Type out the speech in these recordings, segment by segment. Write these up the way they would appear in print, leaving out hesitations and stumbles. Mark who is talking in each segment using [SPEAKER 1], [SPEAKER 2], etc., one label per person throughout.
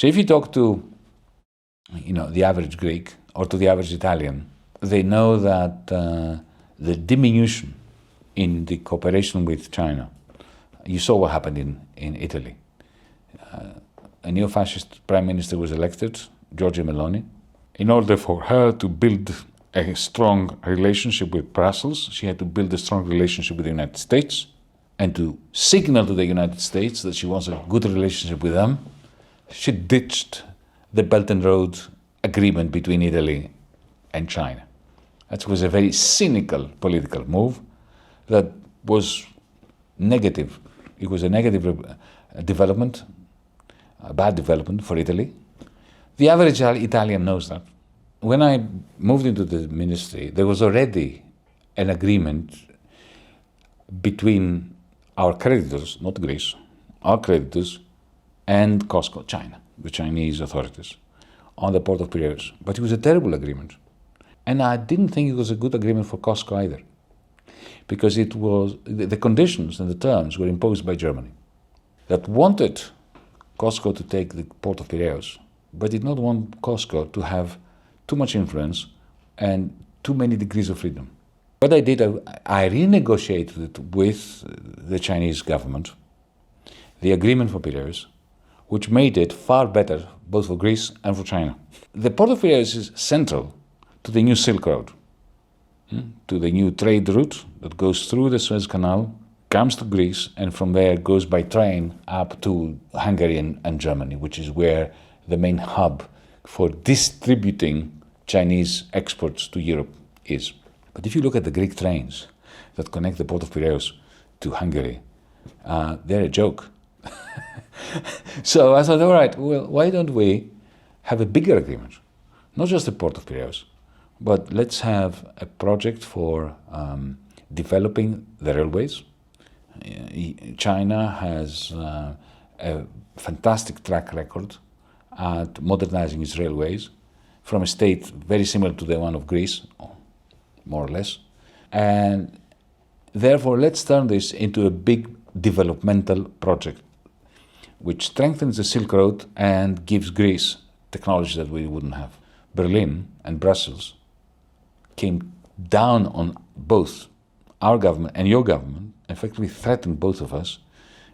[SPEAKER 1] So if you talk to, the average Greek or to the average Italian, they know that the diminution in the cooperation with China, you saw what happened in Italy. A neo-fascist prime minister was elected, Giorgia Meloni. In order for her to build a strong relationship with Brussels, she had to build a strong relationship with the United States, and to signal to the United States that she wants a good relationship with them, she ditched the Belt and Road Agreement between Italy and China. That was a very cynical political move that was negative. It was a negative development, a bad development for Italy. The average Italian knows that. When I moved into the ministry, there was already an agreement between our creditors, not Greece, our creditors, and COSCO, China, the Chinese authorities, on the port of Piraeus. But it was a terrible agreement. And I didn't think it was a good agreement for COSCO either, because it was the conditions and the terms were imposed by Germany, that wanted COSCO to take the port of Piraeus, but did not want COSCO to have too much influence and too many degrees of freedom. What I did, I renegotiated with the Chinese government the agreement for Piraeus, which made it far better both for Greece and for China. The port of Piraeus is central to the new Silk Road, to the new trade route that goes through the Suez Canal, comes to Greece, and from there goes by train up to Hungary and Germany, which is where the main hub for distributing Chinese exports to Europe is. But if you look at the Greek trains that connect the port of Piraeus to Hungary, they're a joke. So I thought, all right, well, why don't we have a bigger agreement? Not just the port of Piraeus, but let's have a project for developing the railways. China has a fantastic track record at modernizing its railways from a state very similar to the one of Greece, more or less. And therefore, let's turn this into a big developmental project which strengthens the Silk Road and gives Greece technology that we wouldn't have. Berlin and Brussels came down on both our government and your government, effectively threatened both of us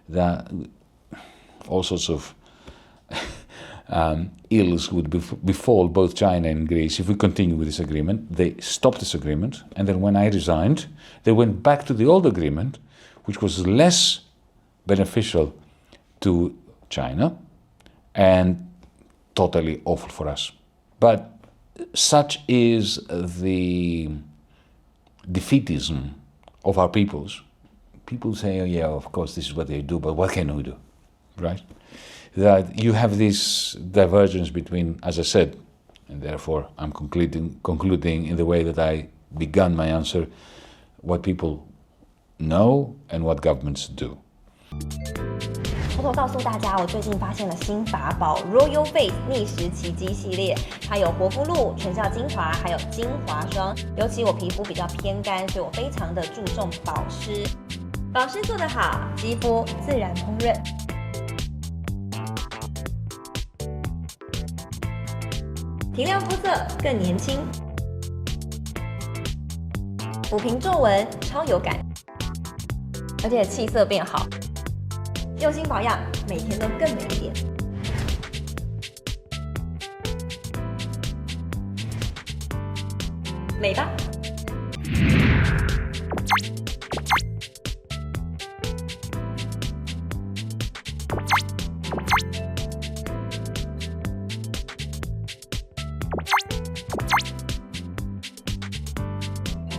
[SPEAKER 1] that all sorts of ills would befall both China and Greece if we continue with this agreement. They stopped this agreement, and then when I resigned, they went back to the old agreement, which was less beneficial to China and totally awful for us. But such is the defeatism of our peoples. People say, oh yeah, of course this is what they do, but what can we do, right? That you have this divergence between, as I said, and therefore I'm concluding in the way that I began my answer, what people know and what governments do.
[SPEAKER 2] 偷偷告诉大家，我最近发现了新法宝 Royal Face 逆时奇迹系列，它有活肤露、全效精华，还有精华霜。尤其我皮肤比较偏干，所以我非常的注重保湿。保湿做得好，肌肤自然烹润。提亮肤色更年轻，抚平皱纹超有感，而且气色变好。用心保养，每天都更美一点。美吧。